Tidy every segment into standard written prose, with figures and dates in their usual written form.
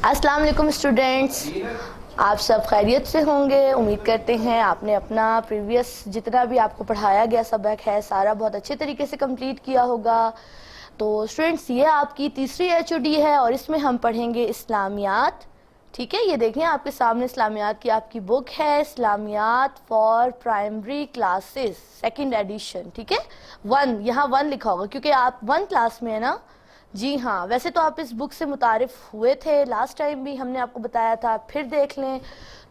अस्सलाम वालेकुम स्टूडेंट्स, आप सब खैरियत से होंगे। उम्मीद करते हैं आपने अपना प्रीवियस जितना भी आपको पढ़ाया गया सबक है सारा बहुत अच्छे तरीके से कंप्लीट किया होगा। तो स्टूडेंट्स, ये आपकी तीसरी एचओडी है और इसमें हम पढ़ेंगे इस्लामियात। ठीक है, ये देखें आपके सामने इस्लामियात की आपकी बुक है, Islamiyat for primary classes second edition. ठीक है, 1 यहाँ 1 लिखा होगा क्योंकि आप 1 क्लास में है ना। जी हाँ, वैसे तो आप इस बुक से मुतारिफ हुए थे, लास्ट टाइम भी हमने आपको बताया था, फिर देख लें।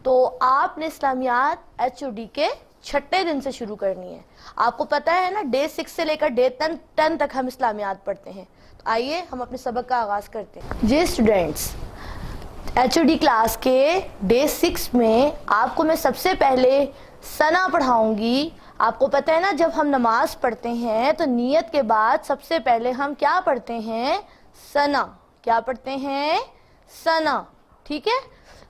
तो आपने इस्लामियात एचओडी के 6ठे दिन से शुरू करनी है। आपको पता है ना, डे 6 से लेकर डे 10 तक हम इस्लामियात पढ़ते हैं। तो आइए हम अपने सबक का आगाज करते हैं। जी स्टूडेंट्स, एचओडी क्लास के डे 6 में आपको मैं सबसे पहले सना पढ़ाऊंगी। आपको पता है ना, जब हम नमाज पढ़ते हैं तो नियत के बाद सबसे पहले हम क्या पढ़ते हैं? सना। क्या पढ़ते हैं? सना। ठीक है,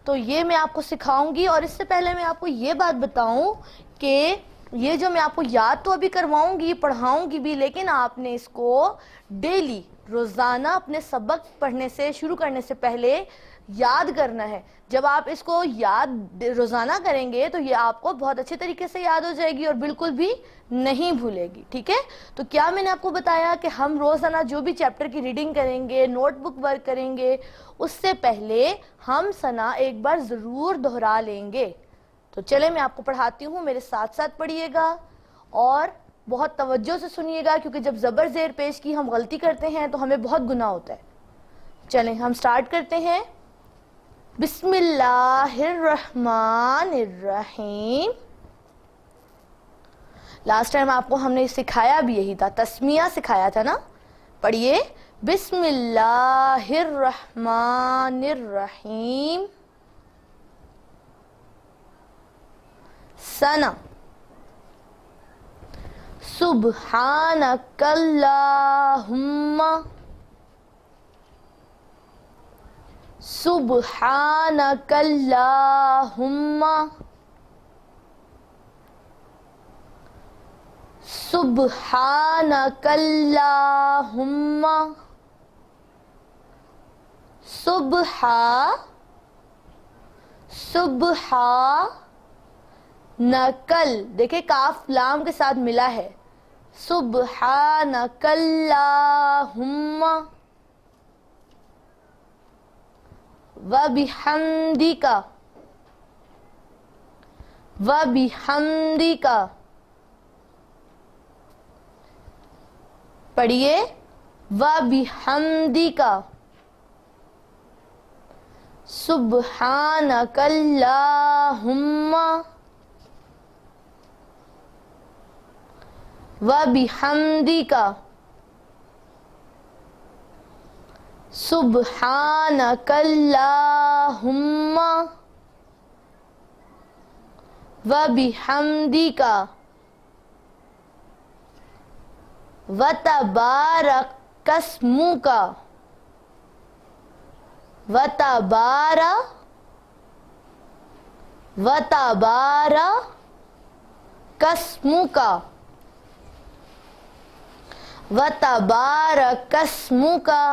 तो ये मैं आपको सिखाऊंगी। और इससे पहले मैं आपको ये बात बताऊं कि ये जो मैं आपको याद तो अभी करवाऊंगी, पढ़ाऊंगी भी, लेकिन आपने इसको डेली रोजाना अपने सबक पढ़ने से शुरू करने से पहले याद करना है। जब आप इसको याद रोजाना करेंगे तो ये आपको बहुत अच्छे तरीके से याद हो जाएगी और बिल्कुल भी नहीं भूलेगी। ठीक है, तो क्या मैंने आपको बताया कि हम रोजाना जो भी चैप्टर की रीडिंग करेंगे, नोटबुक वर्क करेंगे, उससे पहले हम सना एक बार जरूर दोहरा लेंगे। तो चले मैं आपको पढ़ाती हूँ, मेरे साथ साथ पढ़िएगा और बहुत तवज्जो से सुनिएगा, क्योंकि जब जबर जेर पेश की हम गलती करते हैं तो हमें बहुत गुनाह होता है। चलें हम स्टार्ट करते हैं। बिस्मिल्लाहिर्रहमानिर्रहीम। लास्ट टाइम आपको हमने सिखाया भी यही था, तस्मिया सिखाया था ना। पढ़िए, बिस्मिल्लाहिर्रहमानिर्रहीम। सना। सुब्हानकल्लाहुम्मा। सुब्हानकल्लाहुम्मा। सुब्हानकल्लाहुम्मा। सुब्हा सुब्हा नकल, देखिए काफ लाम के साथ मिला है। सुब्हानकल्लाहुम्मा वबिहम्दिका। वबिहम्दिका। पढ़िए, वबिहम्दिका। सुब्हानकल्लाहुम्मा वबिहम्दिका। सुब्हानकल्लाहुम्मा वबिहम्दिका। वतबारकस्मुका। वतबारकस्मुका। वतबारकस्मुका।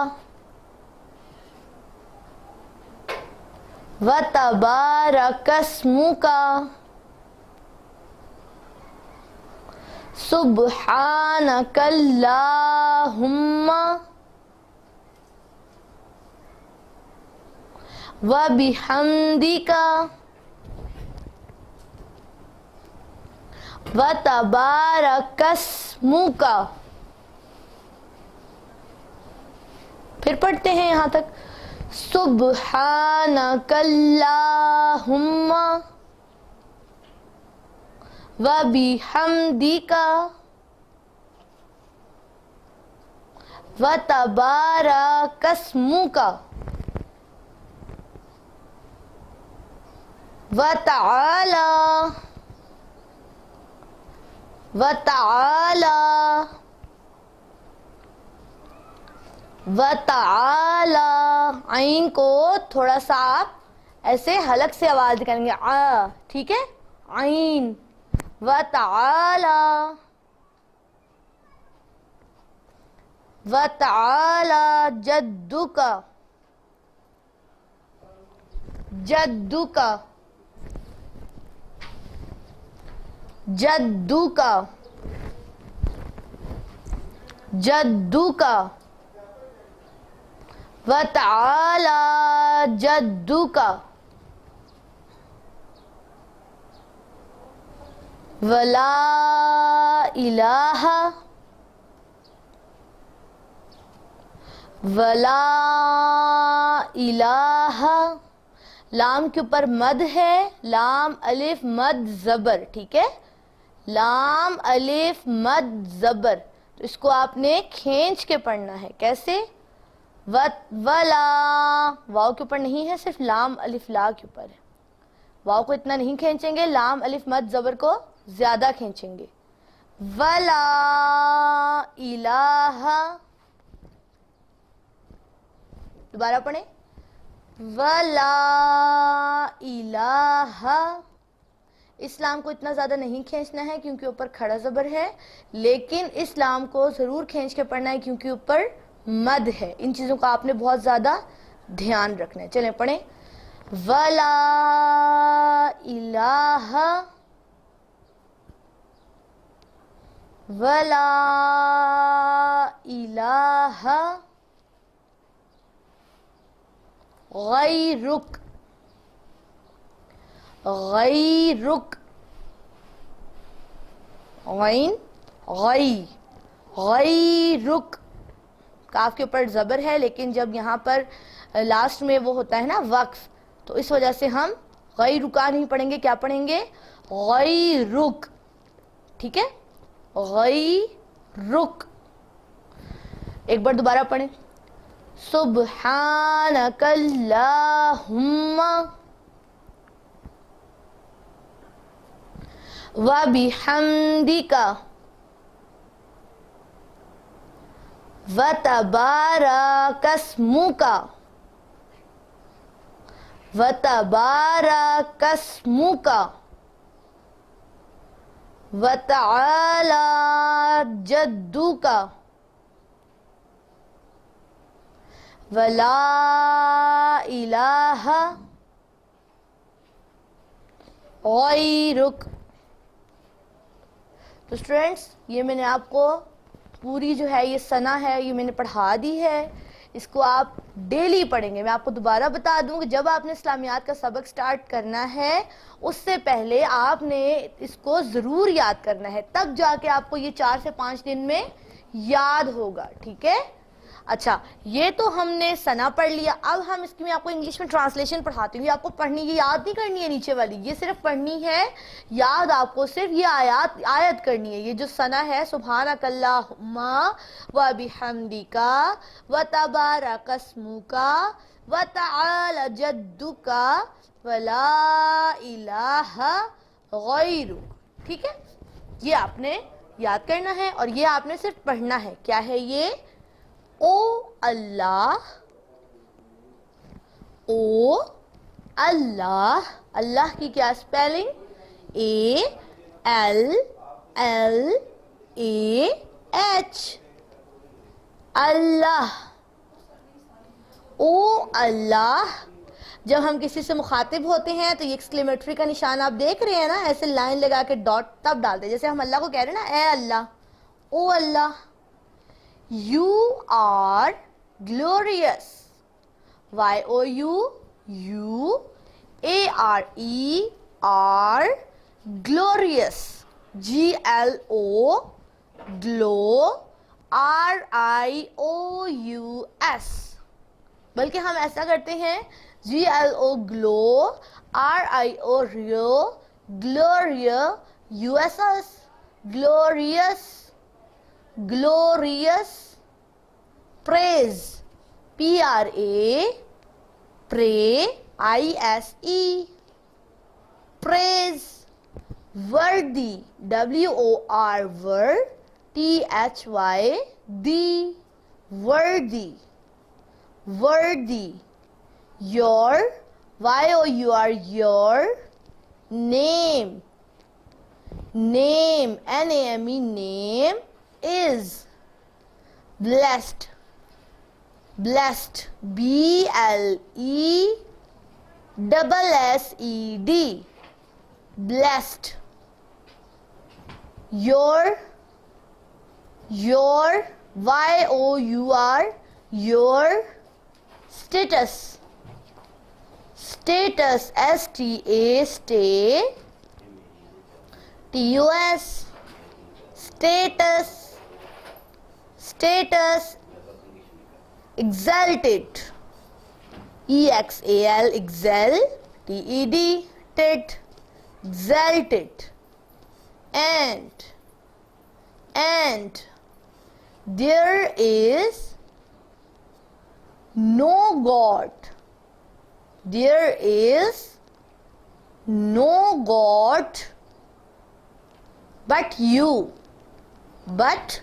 वतबारकस्मुका। सुब्हानकल्लाहुम्मा वबिहम्दिका। वतबारकस्मुका। फिर पढ़ते हैं यहां तक। सुब्हानकल्लाहुम्मा वबिहम्दिका वतबारकस्मुका वतआला। वतआला। वतआला। आइन को थोड़ा सा आप ऐसे हलक से आवाज करेंगे, आ, ठीक है। आइन। वतआला। वतआला जद्दुका। जद्दुका, जद्दुका, जद्दुका, व तआला जद्दुका, वला इलाहा, वला इलाहा। लाम के ऊपर मद है, लाम अलिफ मद जबर, ठीक है, लाम अलिफ मद जबर, तो इसको आपने खींच के पढ़ना है। कैसे? वला, वाव के ऊपर नहीं है, सिर्फ लाम अलिफ ला के ऊपर है। वाव को इतना नहीं खींचेंगे, लाम अलिफ मद जबर को ज्यादा खींचेंगे। वला इलाहा, दोबारा पढ़े, वला इलाहा। इस्लाम को इतना ज़्यादा नहीं खींचना है क्योंकि ऊपर खड़ा ज़बर है, लेकिन इस्लाम को ज़रूर खींच के पढ़ना है क्योंकि ऊपर मद है। इन चीज़ों का आपने बहुत ज़्यादा ध्यान रखना है। चलें पढ़ें, वला इलाहा, वला इलाहा गैरुक, गैरुक, गैन गै, गैरुक। काफ के ऊपर जबर है, लेकिन जब यहाँ पर लास्ट में वो होता है ना वक्फ, तो इस वजह से हम गैरुका नहीं पढ़ेंगे, क्या पढ़ेंगे? गैरुक, ठीक है, गैरुक। एक बार दोबारा पढ़ें, सुब्हानकल्लाहुम्मा व बिहम्दिका व तबारकस्मुका, व तबारकस्मुका व तआला जद्दुका वला इलाहा गैरुक। तो स्टूडेंट्स, ये मैंने आपको पूरी जो है ये सना है ये मैंने पढ़ा दी है। इसको आप डेली पढ़ेंगे। मैं आपको दोबारा बता दूं कि जब आपने इस्लामियात का सबक स्टार्ट करना है उससे पहले आपने इसको ज़रूर याद करना है, तब जाके आपको ये 4 से 5 दिन में याद होगा, ठीक है। अच्छा, ये तो हमने सना पढ़ लिया। अब हम इसकी मैं आपको इंग्लिश में ट्रांसलेशन पढ़ाती हूँ। ये आपको पढ़नी, ये याद नहीं करनी है नीचे वाली, ये सिर्फ पढ़नी है। याद आपको सिर्फ ये आयत करनी है। ये जो सना है, सुब्हानकल्लाहुम्मा व बिहम्दिका व तबारकस्मुका व तआला जद्दुका वला इलाहा गैरुक, ठीक है। ये आपने याद करना है और ये आपने सिर्फ पढ़ना है। क्या है ये? ओ अल्लाह, ओ अल्लाह। अल्लाह की क्या स्पेलिंग? ALLAH, अल्लाह। ओ अल्लाह। जब हम किसी से मुखातिब होते हैं तो ये एक्सक्लेमेटरी का निशान आप देख रहे हैं ना, ऐसे लाइन लगा के डॉट तब डालते हैं। जैसे हम अल्लाह को कह रहे हैं ना, ए अल्लाह, ओ अल्लाह। You are glorious, Y-O-U-U-A-R-E-R, glorious, G-L-O, glow, R-I-O-U-S। बल्कि हम ऐसा करते हैं, G-L-O, glow, R-I-O, rio, gloria, U-S-S, glorious, glorious, praise, P-R-A, pray, I-S-E, praise, worthy, W-O-R, word, T-H-Y-D, worthy, worthy, your, Y-O-U-R, your, name, name, N-A-M-E, name, is blessed, blessed, B-L-E-S-S-E-D, double S-E-D, blessed. Your, Y-O-U-R, your status, status, S-T-A, stay, T-U-S, status, status, exalted, E-X-A-L, excel, T-E-D, ted, exalted, and there is no God, there is no God but you, but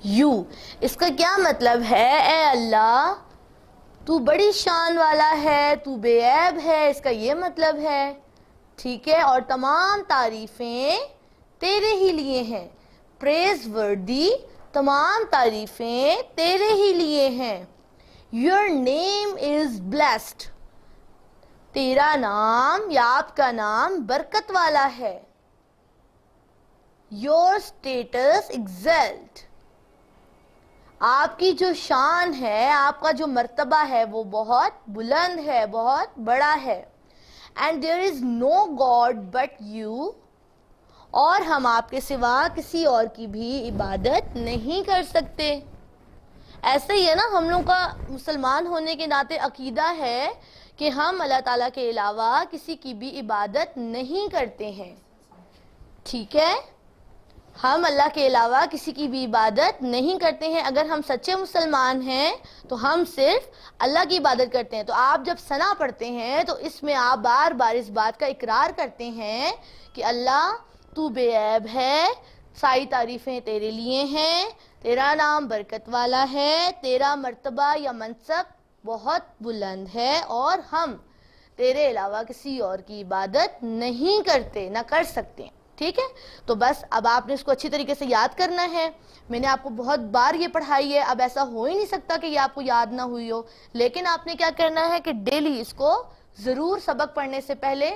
you. इसका क्या मतलब है? ए अल्लाह, तू बड़ी शान वाला है, तू बेऐब है, इसका ये मतलब है, ठीक है। और तमाम तारीफें तेरे ही लिए हैं, प्रेज वर्दी, तमाम तारीफें तेरे ही लिए हैं। योर नेम इज ब्लेस्ड, तेरा नाम या आपका नाम बरकत वाला है। योर स्टेटस एक्सेल्ट, आपकी जो शान है, आपका जो मर्तबा है वो बहुत बुलंद है, बहुत बड़ा है। And there is no god but you, और हम आपके सिवा किसी और की भी इबादत नहीं कर सकते। ऐसे ही है ना, हम लोग का मुसलमान होने के नाते अकीदा है कि हम अल्लाह ताला के अलावा किसी की भी इबादत नहीं करते हैं, ठीक है। हम अल्लाह के अलावा किसी की भी इबादत नहीं करते हैं। अगर हम सच्चे मुसलमान हैं तो हम सिर्फ अल्लाह की इबादत करते हैं। तो आप जब सना पढ़ते हैं तो इसमें आप बार बार इस बात का इकरार करते हैं कि अल्लाह तू बेऐब है, सारी तारीफ़ें तेरे लिए हैं, तेरा नाम बरकत वाला है, तेरा मर्तबा या मनसब बहुत बुलंद है, और हम तेरे अलावा किसी और की इबादत नहीं करते, ना कर सकते, ठीक है। तो बस अब आपने इसको अच्छी तरीके से याद करना है। मैंने आपको बहुत बार ये पढ़ाई है, अब ऐसा हो ही नहीं सकता कि ये आपको याद ना हुई हो। लेकिन आपने क्या करना है कि डेली इसको ज़रूर सबक पढ़ने से पहले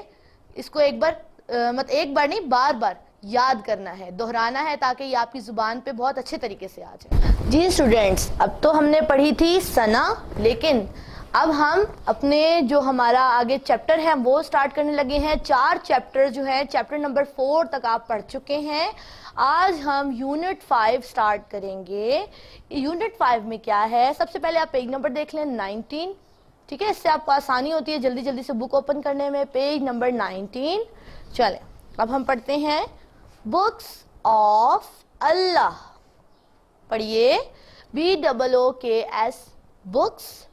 इसको एक बार एक बार नहीं, बार बार याद करना है, दोहराना है, ताकि ये आपकी ज़ुबान पे बहुत अच्छे तरीके से आ जाए। जी स्टूडेंट्स, अब तो हमने पढ़ी थी सना, लेकिन अब हम अपने जो हमारा आगे चैप्टर है वो स्टार्ट करने लगे हैं। 4 चैप्टर जो है, चैप्टर नंबर 4 तक आप पढ़ चुके हैं। आज हम यूनिट 5 स्टार्ट करेंगे। यूनिट 5 में क्या है, सबसे पहले आप पेज नंबर देख लें 19, ठीक है, इससे आपको आसानी होती है जल्दी जल्दी से बुक ओपन करने में। पेज नंबर 19, चलें अब हम पढ़ते हैं बुक्स ऑफ अल्लाह। पढ़िए, BOOKS, books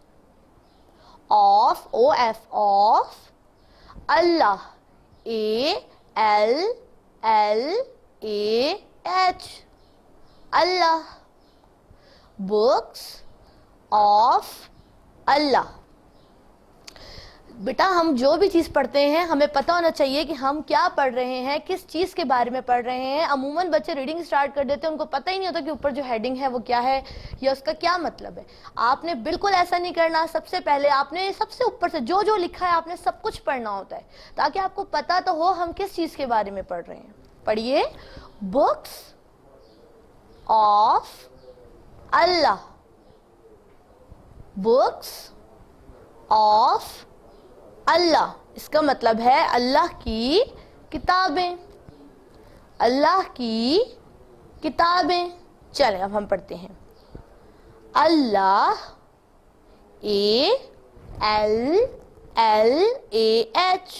of, OF of, Allah, ALLAH, Allah, books of Allah. बेटा हम जो भी चीज़ पढ़ते हैं हमें पता होना चाहिए कि हम क्या पढ़ रहे हैं, किस चीज़ के बारे में पढ़ रहे हैं। अमूमन बच्चे रीडिंग स्टार्ट कर देते हैं, उनको पता ही नहीं होता कि ऊपर जो हेडिंग है वो क्या है या उसका क्या मतलब है। आपने बिल्कुल ऐसा नहीं करना। सबसे पहले आपने सबसे ऊपर से जो जो लिखा है आपने सब कुछ पढ़ना होता है, ताकि आपको पता तो हो हम किस चीज़ के बारे में पढ़ रहे हैं। पढ़िए, books of Allah, books of Allah, इसका मतलब है अल्लाह की किताबें, अल्लाह की किताबें। चलें अब हम पढ़ते हैं। Allah, ALLAH,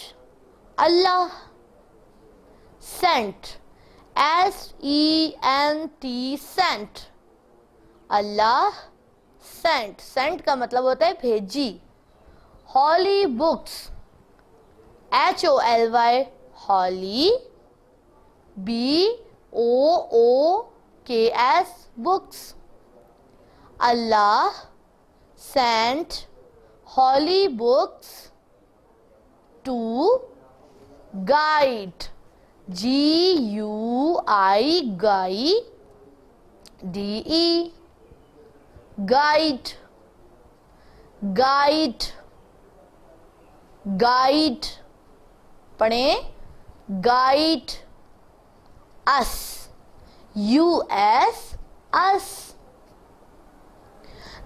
Allah. Sent, SENT, sent, Allah sent. Sent का मतलब होता है भेजी। Holy books, HOLY, holy, BOOKS, books. Allah sent holy books to guide, GUI, DE, guide, guide, guide, पढ़ें, गाइड अस, US अस।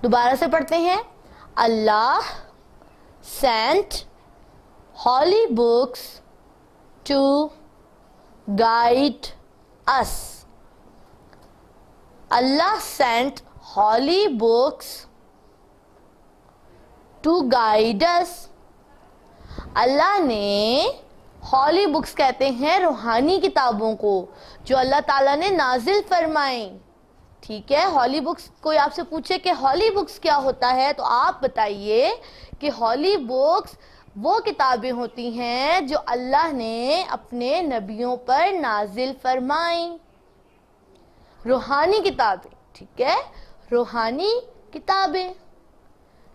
दोबारा से पढ़ते हैं, अल्लाह सेंट holy books to guide us. Allah sent holy books to guide us. अल्लाह ने हॉली books कहते हैं रूहानी किताबों को जो अल्लाह ताला ने नाजिल फरमाई। ठीक है, हॉली बुक्स, कोई आपसे पूछे कि हॉली बुक्स क्या होता है तो आप बताइए कि हॉली बुक्स वो किताबें होती हैं जो अल्लाह ने अपने नबियों पर नाजिल फरमाई। रूहानी किताबें, ठीक है, रूहानी किताबें।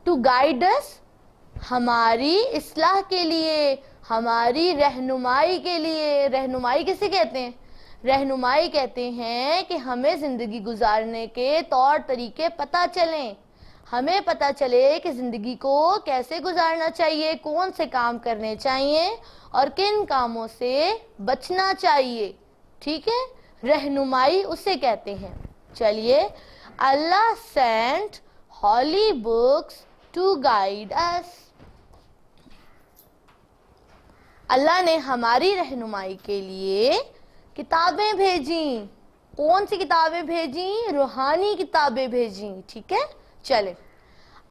टू गाइड अस, हमारी इस्लाह के लिए, हमारी रहनुमाई के लिए। रहनुमाई किसे कहते हैं? रहनुमाई कहते हैं कि हमें ज़िंदगी गुजारने के तौर तरीके पता चलें, हमें पता चले कि ज़िंदगी को कैसे गुजारना चाहिए, कौन से काम करने चाहिए और किन कामों से बचना चाहिए। ठीक है, रहनुमाई उसे कहते हैं। चलिए, Allah sent holy books to guide us. Allah ने हमारी रहनुमाई के लिए किताबें भेजी। कौन सी किताबें भेजी? रूहानी किताबें भेजी। ठीक है, चले,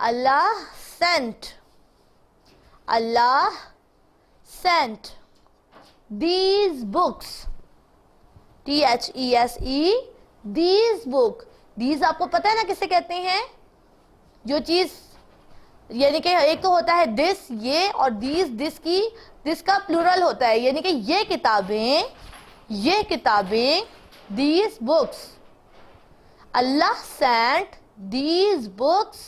Allah sent, Allah sent these books, THESE, these book. These आपको पता है ना किसे कहते हैं? जो चीज, यानी कि एक तो होता है दिस, ये, और दिस का प्लूरल होता है, यानी कि ये किताबें, these books. Allah sent these books.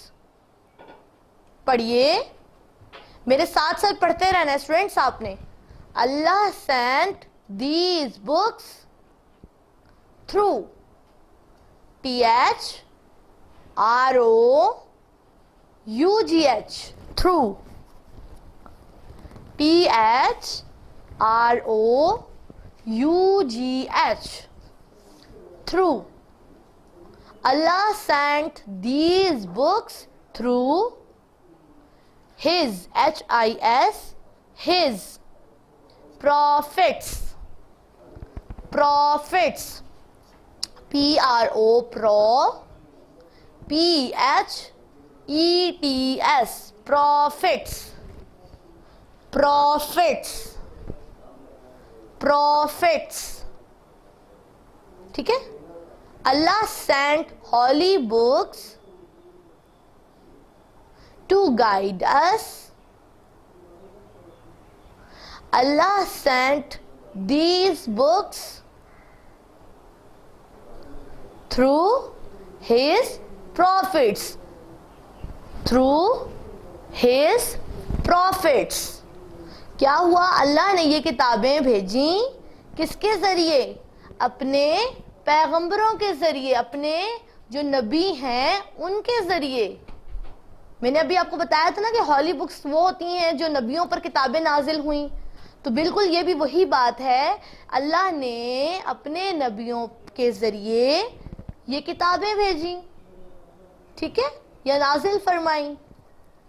पढ़िए, मेरे साथ साथ पढ़ते रहना स्टूडेंट्स आपने। Allah sent these books through, THROUGH, through, THROUGH, through. Allah sent these books through His, HIS, His prophets, PRO, PHETS, prophets। ठीक है, Allah sent holy books to guide us. Allah sent these books through His prophets, क्या हुआ? अल्लाह ने ये किताबें भेजी किसके जरिए? अपने पैगंबरों के जरिए, अपने जो नबी हैं उनके जरिए। मैंने अभी आपको बताया था ना कि हॉली बुक्स वो होती हैं जो नबियों पर किताबें नाजिल हुई, तो बिल्कुल ये भी वही बात है। अल्लाह ने अपने नबियों के जरिए ये किताबें भेजी, ठीक है, या नाजिल फरमाई।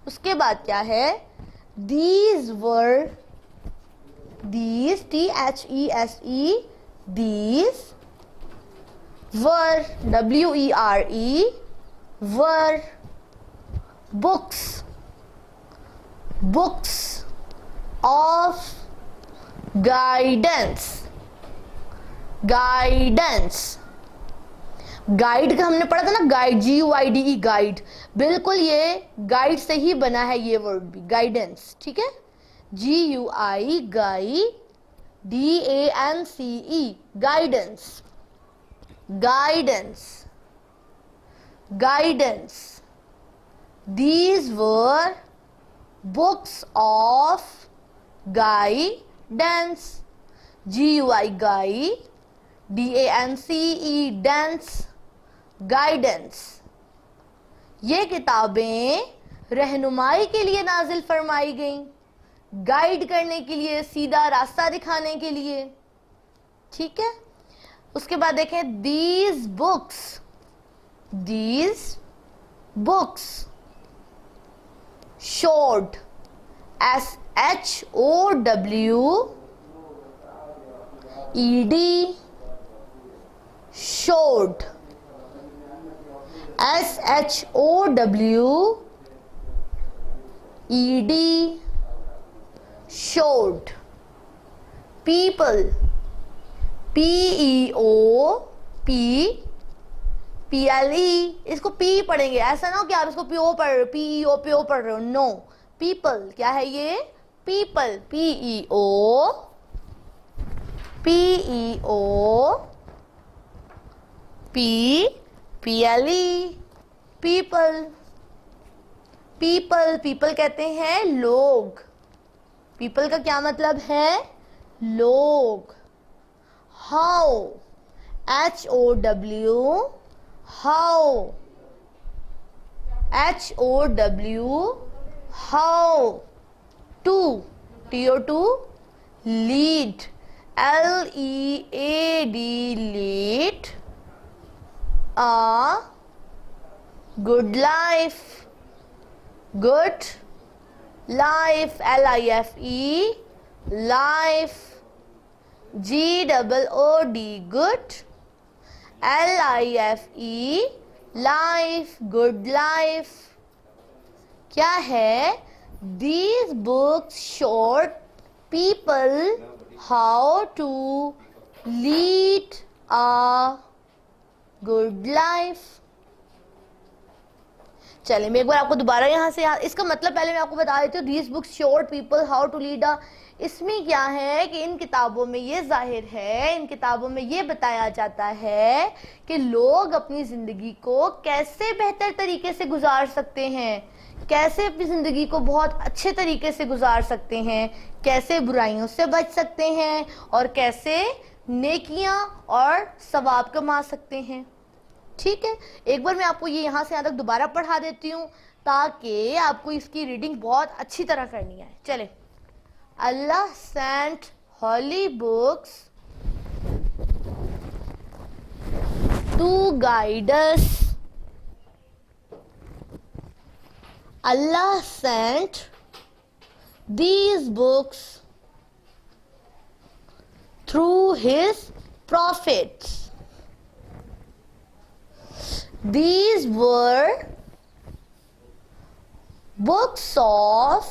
उसके बाद क्या है? these were, these, THESE, these were, WERE, were books of guidance। Guide का हमने पढ़ा था ना, गाइड, GUIDE, गाइड। बिल्कुल ये गाइड से ही बना है ये वर्ड भी, गाइडेंस। ठीक है, GUI, guide, DANCE, guidance. These were books of guidance, GUI, guide, DANCE, dance, guidance. ये किताबें रहनुमाई के लिए नाजिल फरमाई गईं। गाइड करने के लिए, सीधा रास्ता दिखाने के लिए, ठीक है। उसके बाद देखें these books showed, SHOWED, showed, SHOWED, showed. People, PEOPLE, इसको P पढ़ेंगे, ऐसा ना हो कि आप इसको PO पढ़ रहे हो, PEO पढ़ रहे हो, नो। पीपल क्या है ये? पीपल, PEOPLE, पीपल कहते हैं लोग। पीपल का क्या मतलब है? लोग। How, HOW, how. To, lead, LEAD, lead. A good life, LIFE, life. GOOD, good. LIFE, life, good life. क्या है? These books showed people how to lead a good life. चलिए मैं एक बार आपको दोबारा यहाँ से इसका मतलब पहले मैं आपको बता देती हूँ। These books showed people how to lead a, इसमें क्या है कि इन किताबों में ये जाहिर है, इन किताबों में ये बताया जाता है कि लोग अपनी जिंदगी को कैसे बेहतर तरीके से गुजार सकते हैं, कैसे अपनी जिंदगी को बहुत अच्छे तरीके से गुजार सकते हैं, कैसे बुराइयों से बच सकते हैं और कैसे नेकियां और सवाब कमा सकते हैं। ठीक है, एक बार मैं आपको ये यहाँ से यहाँ तक दोबारा पढ़ा देती हूँ ताकि आपको इसकी रीडिंग बहुत अच्छी तरह करनी है। चले, Allah sent holy books to guide us. Allah sent these books through his prophets. These were books of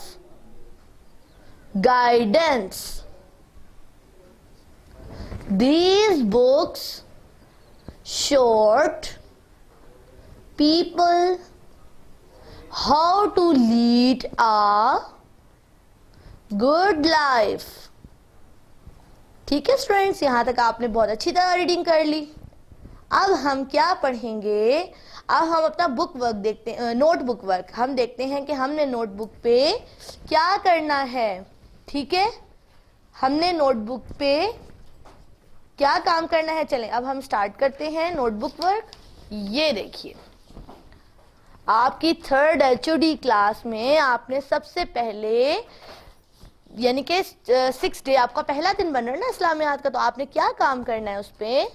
guidance. These books showed people how to lead a good life. ठीक है स्टूडेंट्स, यहाँ तक आपने बहुत अच्छी तरह रीडिंग कर ली। अब हम क्या पढ़ेंगे? अब हम अपना बुक वर्क देखते हैं, नोटबुक वर्क हम देखते हैं कि हमने नोटबुक पे क्या करना है। ठीक है, हमने नोटबुक पे क्या काम करना है। चलें अब हम स्टार्ट करते हैं नोटबुक वर्क। ये देखिए, आपकी 3rd HOD क्लास में आपने सबसे पहले यानी कि 6th डे आपका पहला दिन बन रहा है ना इस्लामियात का, तो आपने क्या काम करना है उस पे।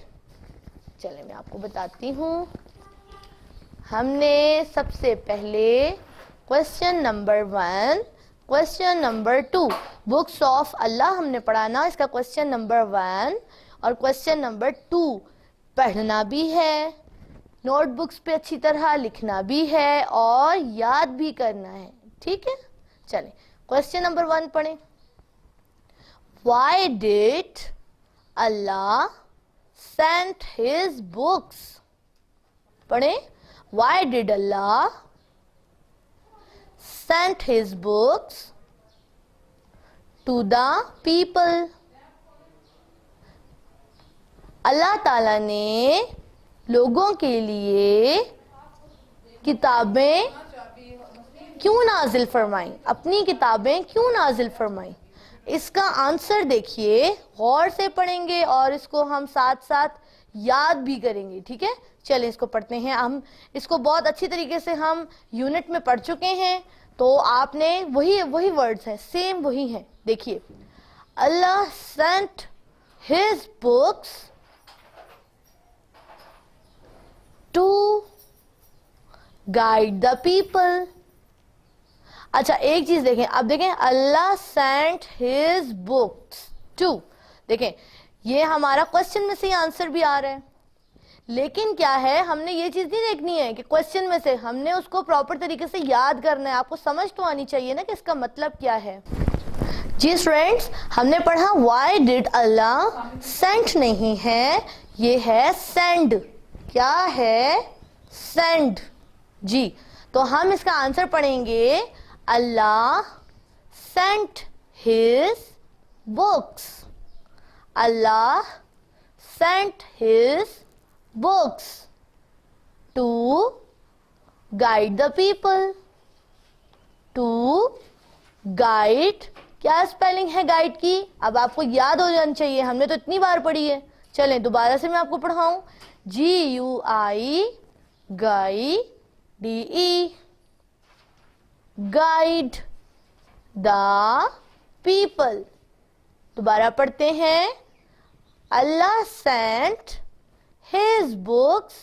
चले मैं आपको बताती हूँ। हमने सबसे पहले question number 1, question number 2 books of Allah हमने पढ़ा ना, इसका क्वेश्चन नंबर 1 और क्वेश्चन नंबर 2 पढ़ना भी है, नोटबुक्स पे अच्छी तरह लिखना भी है और याद भी करना है। ठीक है, चलें क्वेश्चन नंबर 1 पढ़ें। Why did Allah sent his books? पढ़ें, Why did Allah sent his books to the people? अल्लाह ताला ने लोगों के लिए किताबें क्यों नाजिल फरमाई, अपनी किताबें क्यों नाजिल फरमाई। इसका आंसर देखिए, गौर से पढ़ेंगे और इसको हम साथ साथ याद भी करेंगे। ठीक है, चलें इसको पढ़ते हैं। हम इसको बहुत अच्छी तरीके से हम यूनिट में पढ़ चुके हैं, तो आपने वही वर्ड्स हैं, सेम वही हैं। देखिए, Allah sent his books to guide the people. अच्छा, एक चीज देखें, अब देखें, Allah sent his books to, देखें ये हमारा क्वेश्चन में से ही आंसर भी आ रहा है, लेकिन क्या है, हमने ये चीज नहीं देखनी है कि क्वेश्चन में से, हमने उसको प्रॉपर तरीके से याद करना है। आपको समझ तो आनी चाहिए ना कि इसका मतलब क्या है। जी स्टूडेंट्स, हमने पढ़ा व्हाई डिड अल्लाह, सेंट नहीं है, ये है सेंड। क्या है? सेंड। जी, तो हम इसका आंसर पढ़ेंगे, Allah sent his books. Allah sent his books to guide the people. to guide, क्या स्पेलिंग है गाइड की? अब आपको याद हो जानी चाहिए, हमने तो इतनी बार पढ़ी है। चलें दोबारा से मैं आपको पढ़ाऊं। GUI GUIDE, guide the people. दोबारा पढ़ते हैं, अल्लाह sent his books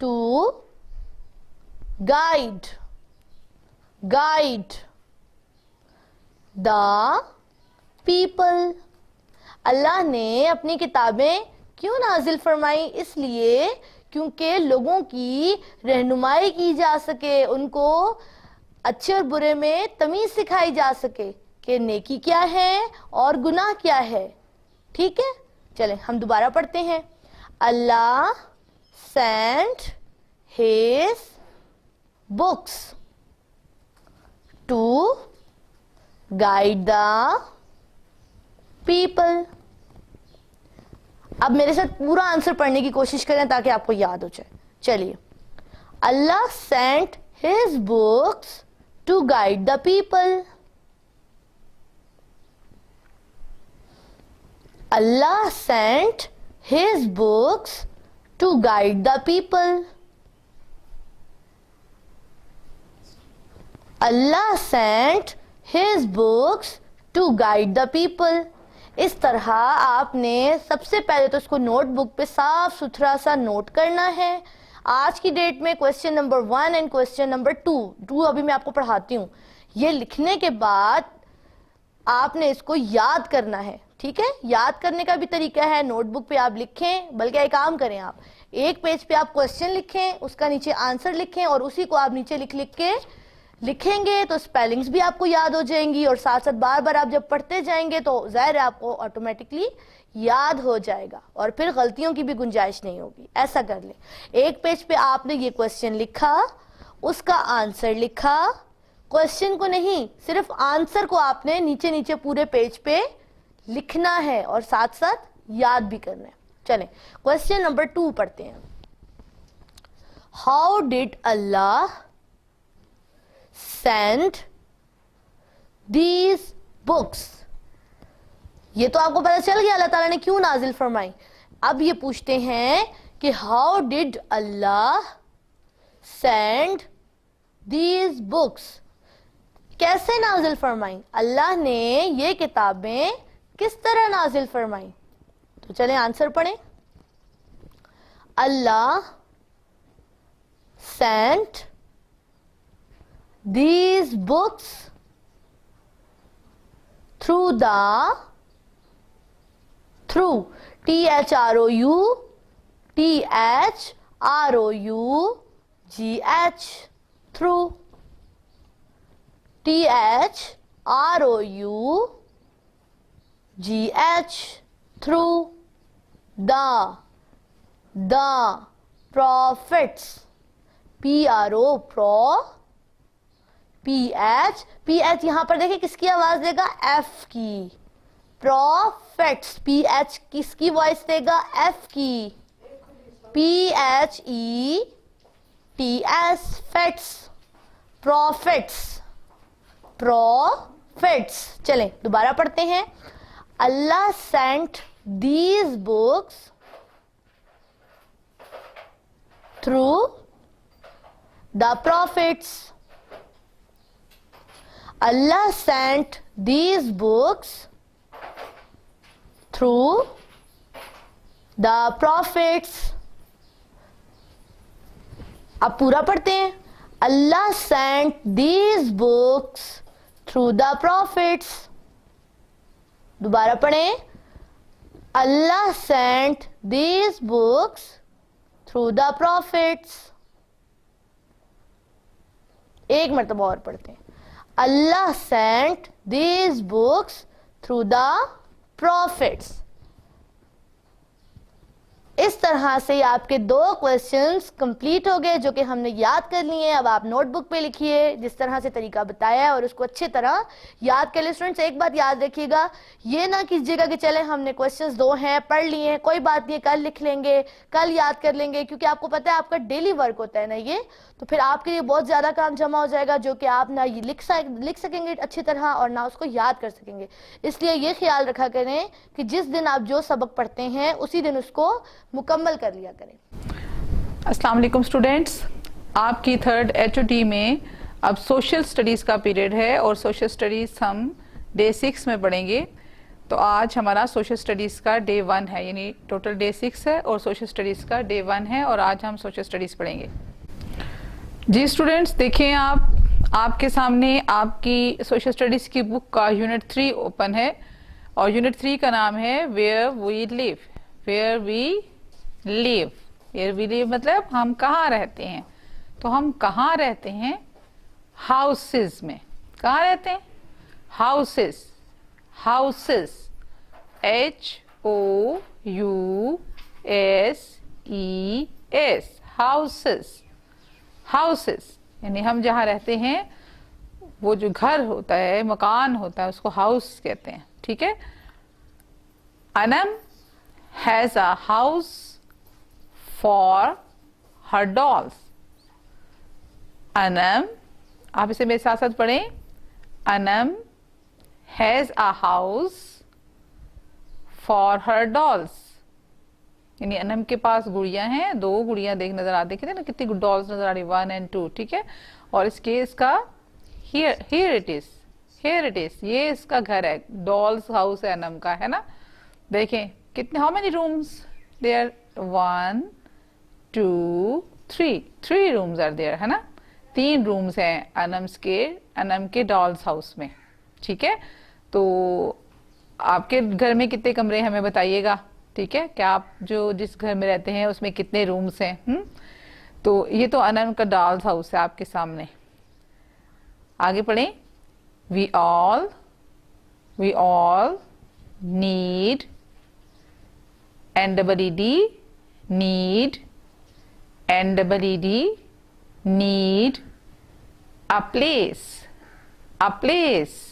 to guide the people। अल्लाह ने अपनी किताबें क्यों नाजिल फरमाई? इसलिए क्योंकि लोगों की रहनुमाई की जा सके, उनको अच्छे और बुरे में तमीज सिखाई जा सके कि नेकी क्या है और गुनाह क्या है। ठीक है, चलें हम दोबारा पढ़ते हैं। अल्लाह sent his books to guide the people. अब मेरे साथ पूरा आंसर पढ़ने की कोशिश करें ताकि आपको याद हो जाए। चलिए, Allah sent his books to guide the people. Allah sent his books to guide the people. Allah sent his books to guide the people. इस तरह आपने सबसे पहले तो इसको नोटबुक पे साफ सुथरा सा नोट करना है। आज की डेट में question number 1 and question number 2 अभी मैं आपको पढ़ाती हूँ। ये लिखने के बाद आपने इसको याद करना है। ठीक है, याद करने का भी तरीका है, नोटबुक पे आप लिखें, बल्कि एक काम करें, आप एक पेज पे आप क्वेश्चन लिखें, उसका नीचे आंसर लिखें और उसी को आप नीचे लिख के लिखेंगे तो स्पेलिंग्स भी आपको याद हो जाएंगी और साथ साथ बार बार आप जब पढ़ते जाएंगे तो जाहिर है आपको ऑटोमेटिकली याद हो जाएगा और फिर गलतियों की भी गुंजाइश नहीं होगी। ऐसा कर ले, एक पेज पे आपने ये क्वेश्चन लिखा, उसका आंसर लिखा, क्वेश्चन को नहीं सिर्फ आंसर को आपने नीचे नीचे पूरे पेज पे लिखना है और साथ साथ याद भी करना है। चलें क्वेश्चन नंबर 2 पढ़ते हैं। How did Allah send these books? ये तो आपको पता चल गया अल्लाह ताला ने क्यों नाजिल फरमाई। अब ये पूछते हैं कि how did Allah send these books, कैसे नाजिल फरमाई? अल्लाह ने ये किताबें किस तरह नाजिल फरमाई? तो चलें आंसर पढ़ें। Allah sent these books through THROUGH through THROUGH through the prophets PH यहां पर देखिए किसकी आवाज देगा? F की। prophets PH किसकी वॉइस देगा? F की। PHETS फेट्स, prophets। चलें दोबारा पढ़ते हैं। अल्लाह sent these books through the prophets. Allah sent these books through the prophets. अब पूरा पढ़ते हैं. Allah sent these books through the prophets. दोबारा पढ़ें. Allah sent these books through the prophets. एक मरतबा और पढ़ते हैं. Allah sent these books through the prophets. इस तरह से आपके 2 क्वेश्चंस कंप्लीट हो गए जो कि हमने याद कर लिए हैं. अब आप नोटबुक पे लिखिए जिस तरह से तरीका बताया है और उसको अच्छी तरह याद कर लिए. स्टूडेंट्स एक बात याद रखिएगा, ये ना कीजिएगा कि चले हमने क्वेश्चंस 2 हैं पढ़ लिए हैं, कोई बात नहीं, कल लिख लेंगे, कल याद कर लेंगे, क्योंकि आपको पता है आपका डेली वर्क होता है ना ये, तो फिर आपके लिए बहुत ज़्यादा काम जमा हो जाएगा जो कि आप ना ये लिख सकेंगे अच्छी तरह और ना उसको याद कर सकेंगे. इसलिए ये ख्याल रखा करें कि जिस दिन आप जो सबक पढ़ते हैं उसी दिन उसको मुकम्मल कर लिया करें. अस्सलाम वालेकुम स्टूडेंट्स, आपकी 3rd HOT में अब सोशल स्टडीज़ का पीरियड है और सोशल स्टडीज़ हम डे 6 में पढ़ेंगे. तो आज हमारा सोशल स्टडीज़ का डे 1 है, यानी टोटल डे 6 है और सोशल स्टडीज़ का डे 1 है और आज हम सोशल स्टडीज़ पढ़ेंगे. जी स्टूडेंट्स, देखें आपके सामने आपकी सोशल स्टडीज़ की बुक का यूनिट 3 ओपन है और यूनिट 3 का नाम है where we live. Where we live, where we live मतलब हम कहाँ रहते हैं. तो हम कहाँ रहते हैं? हाउसेस में. कहाँ रहते हैं? Houses. Houses, HOUSES, houses. Houses यानी हम जहाँ रहते हैं, वो जो घर होता है, मकान होता है, उसको हाउस कहते हैं. ठीक है. Anam has a house for her dolls. Anam, आप इसे मेरे साथ साथ पढ़ें. Anam has a house for her dolls, यानी अनम के पास गुड़ियां हैं, 2 गुड़ियां नजर आती है ना, कितनी डॉल्स नजर आ रही, 1 और 2. ठीक है. और इसके इसका here it is, here it is, ये इसका घर है. डॉल्स हाउस है अनम का, है ना. देखें कितने, how many rooms there, 1 2 3 rooms are there, है ना. 3 रूम्स हैं अनम के डॉल्स हाउस में. ठीक है. तो आपके घर में कितने कमरे हमें बताइएगा. ठीक है. क्या आप जो जिस घर में रहते हैं उसमें कितने रूम्स हैं? तो ये तो अनम का डॉल्स हाउस है आपके सामने. आगे पढ़ें. We all need, NEED, need, NEED, need a place. A place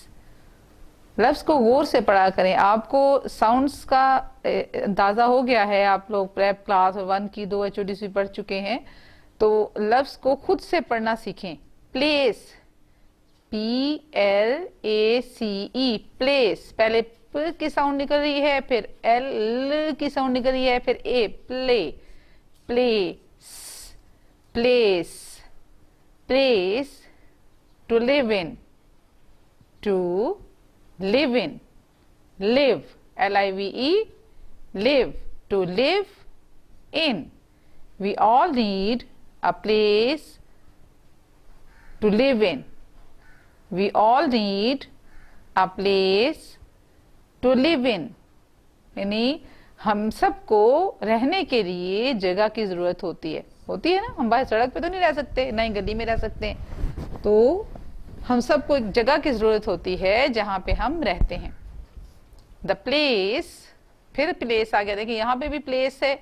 लफ्ज़ को गौर से पढ़ा करें. आपको साउंड्स का अंदाज़ा हो गया है, आप लोग प्रेप क्लास और 1 की 2 HODs भी पढ़ चुके हैं, तो लफ्ज़ को खुद से पढ़ना सीखें. Place, PLACE, place. पहले प की साउंड निकल रही है, फिर L की साउंड निकल रही है, फिर A. Play, place, place, place. To live in, to live in, live, LIVE, live, to live in. We all need a place to live in. We all need a place to live in. यानी हम सबको रहने के लिए जगह की जरूरत होती है ना. हम बाहर सड़क पे तो नहीं रह सकते, ना ही गली में रह सकते हैं. तो हम सबको एक जगह की जरूरत होती है जहां पे हम रहते हैं. द प्लेस, फिर प्लेस आ गया. देखिए यहां पे भी प्लेस है,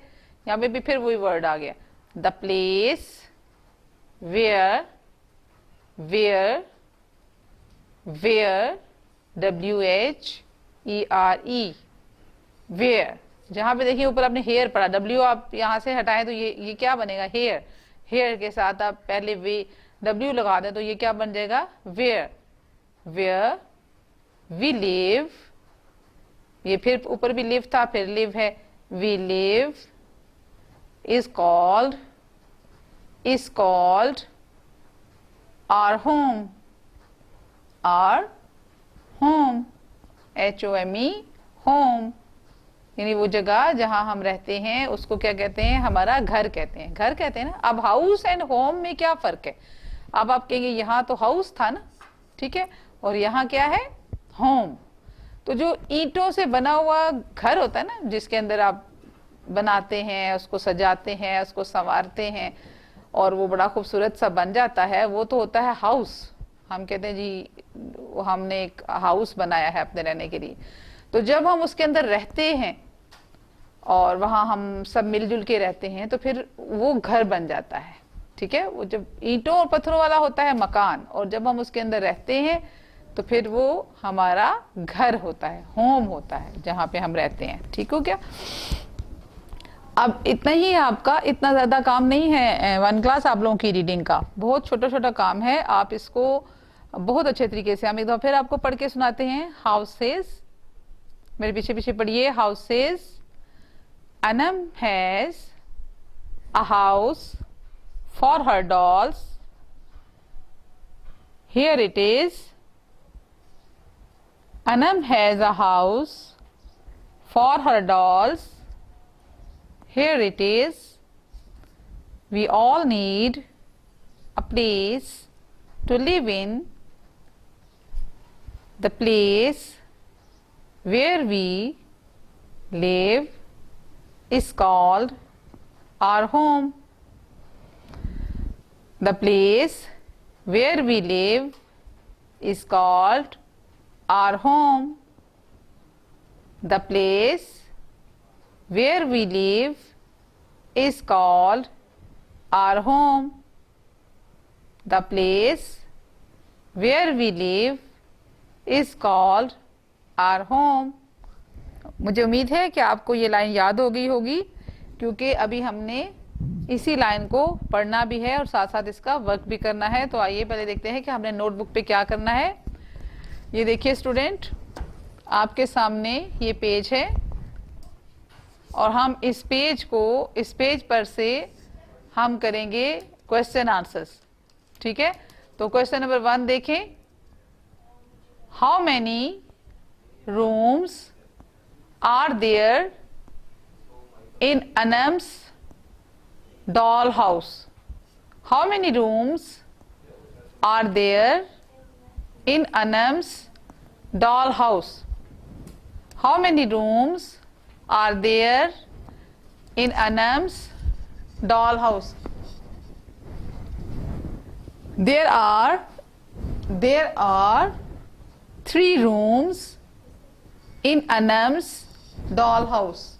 यहां पे भी फिर वही वर्ड आ गया. The place where, where, where, WHERE, where. जहां पे देखिए ऊपर आपने हेयर पढ़ा, W आप यहां से हटाएं तो ये क्या बनेगा? हेयर. हेयर के साथ आप पहले वे W लगा दें तो ये क्या बन जाएगा? वेयर. वेयर वी लिव, ये फिर ऊपर भी लिव था, फिर लिव है. We live is called our home, our home, HOME, home, यानी वो जगह जहां हम रहते हैं उसको क्या कहते हैं, हमारा घर कहते हैं, घर कहते हैं ना। अब हाउस एंड होम में क्या फर्क है? अब आप कहेंगे यहाँ तो हाउस था ना, ठीक है, और यहाँ क्या है, होम। तो जो ईंटों से बना हुआ घर होता है ना, जिसके अंदर आप बनाते हैं, उसको सजाते हैं, उसको संवारते हैं और वो बड़ा खूबसूरत सा बन जाता है, वो तो होता है हाउस। हम कहते हैं जी हमने एक हाउस बनाया है अपने रहने के लिए। तो जब हम उसके अंदर रहते हैं और वहां हम सब मिलजुल के रहते हैं तो फिर वो घर बन जाता है, ठीक है। वो जब ईंटों और पत्थरों वाला होता है मकान, और जब हम उसके अंदर रहते हैं तो फिर वो हमारा घर होता है, होम होता है, जहां पे हम रहते हैं। ठीक हो क्या? अब इतना ही है आपका, इतना ज्यादा काम नहीं है 1 क्लास आप लोगों की रीडिंग का, बहुत छोटा छोटा काम है। आप इसको बहुत अच्छे तरीके से, हम एक दफा फिर आपको पढ़ के सुनाते हैं। हाउसेस, मेरे पीछे पीछे पढ़िए। Houses, Anam has a house for her dolls. Here it is. Anam has a house for her dolls. Here it is. We all need a place to live in. The place where we live is called our home. The place where we live is called our home. The place where we live is called our home. The place where we live is called our home. मुझे उम्मीद है कि आपको ये line याद हो गई होगी, क्योंकि अभी हमने इसी लाइन को पढ़ना भी है और साथ साथ इसका वर्क भी करना है। तो आइए पहले देखते हैं कि हमने नोटबुक पे क्या करना है। ये देखिए स्टूडेंट, आपके सामने ये पेज है और हम इस पेज पर से हम करेंगे क्वेश्चन आंसर्स, ठीक है। तो क्वेश्चन नंबर 1 देखें। How many rooms are there in Anam's doll house? How many rooms are there in Anam's doll house? How many rooms are there in Anam's doll house? There are 3 rooms in Anam's doll house.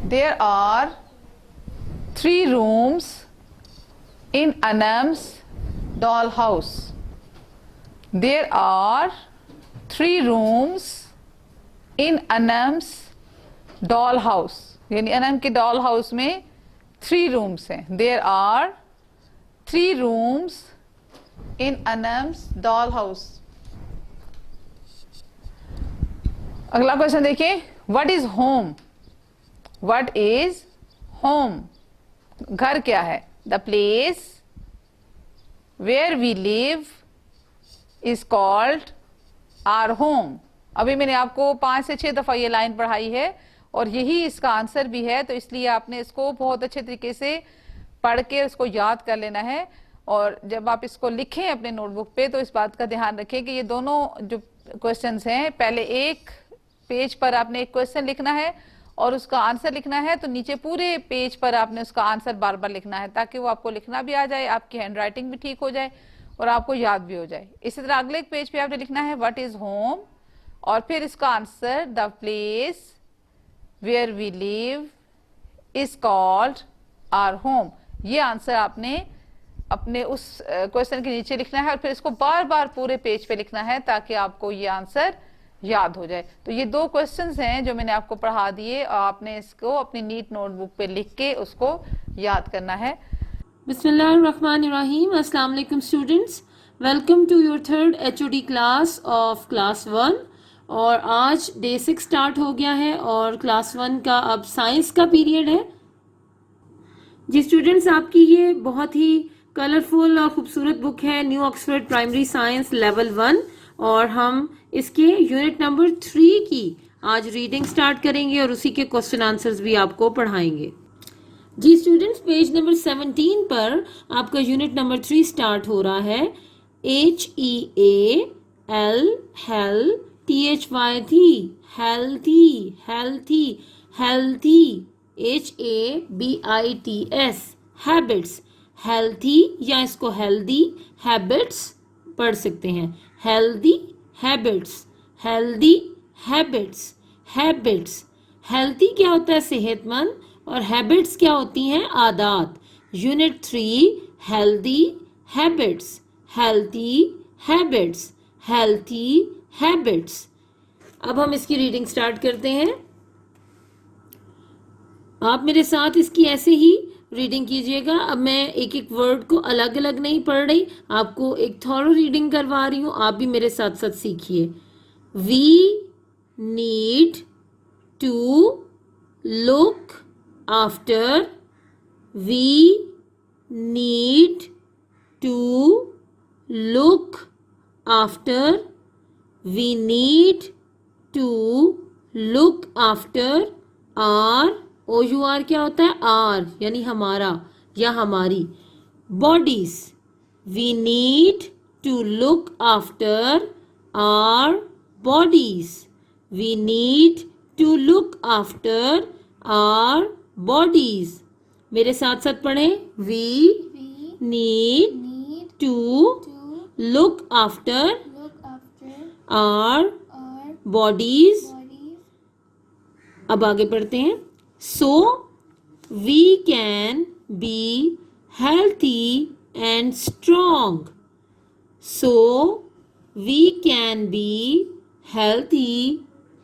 There are 3 rooms in Anam's doll house. There are 3 rooms in Anam's doll house. यानी अनम के doll house में 3 rooms हैं। There are 3 rooms in Anam's doll house. अगला question देखिए। What is home? What is home? घर क्या है? The place where we live is called our home. अभी मैंने आपको 5 से 6 दफा ये लाइन पढ़ाई है और यही इसका आंसर भी है, तो इसलिए आपने इसको बहुत अच्छे तरीके से पढ़ के उसको याद कर लेना है। और जब आप इसको लिखें अपने नोटबुक पे तो इस बात का ध्यान रखें कि ये दोनों जो क्वेश्चंस हैं, पहले एक पेज पर आपने एक क्वेश्चन लिखना है और उसका आंसर लिखना है, तो नीचे पूरे पेज पर आपने उसका आंसर बार बार लिखना है, ताकि वो आपको लिखना भी आ जाए, आपकी हैंड राइटिंग भी ठीक हो जाए और आपको याद भी हो जाए। इसी तरह अगले पेज पे आपने लिखना है व्हाट इज होम, और फिर इसका answer the place where we live is called our home. ये आंसर आपने अपने उस क्वेश्चन के नीचे लिखना है और फिर इसको बार बार पूरे पेज पे लिखना है, ताकि आपको ये आंसर याद हो जाए। तो ये 2 क्वेश्चंस हैं जो मैंने आपको पढ़ा दिए और आपने इसको अपनी नीट नोटबुक पे लिख के उसको याद करना है। बिस्मिल्लाहिर्रहमानिर्रहीम। अस्सलाम वालेकुम students, welcome to your 3rd HOD class of class 1। और आज डे 6 स्टार्ट हो गया है और क्लास 1 का अब साइंस का पीरियड है। जी स्टूडेंट्स, आपकी ये बहुत ही कलरफुल और खूबसूरत बुक है, new Oxford primary science level 1, और हम इसके यूनिट नंबर 3 की आज रीडिंग स्टार्ट करेंगे और उसी के क्वेश्चन आंसर्स भी आपको पढ़ाएंगे। जी स्टूडेंट्स, पेज नंबर 17 पर आपका यूनिट नंबर 3 स्टार्ट हो रहा है। HEAL THY healthy, healthy, healthy, HABITS habits, healthy या इसको हेल्दी हैबिट्स पढ़ सकते हैं। Healthy habits, healthy habits, habits. Healthy क्या होता है? सेहतमंद, और हैबिट्स क्या होती हैं? आदत। Unit 3 healthy habits, healthy habits, healthy habits. अब हम इसकी रीडिंग स्टार्ट करते हैं। आप मेरे साथ इसकी ऐसे ही रीडिंग कीजिएगा। अब मैं एक एक वर्ड को अलग अलग नहीं पढ़ रही, आपको एक थॉरो रीडिंग करवा रही हूँ, आप भी मेरे साथ साथ सीखिए। We need to look after, we need to look after, we need to look after our, OUR क्या होता है? आर यानी हमारा या हमारी bodies. We need to look after our bodies, we need to look after our bodies. मेरे साथ साथ पढ़ें। We need to look after our bodies. अब आगे पढ़ते हैं। So we can be healthy and strong, so we can be healthy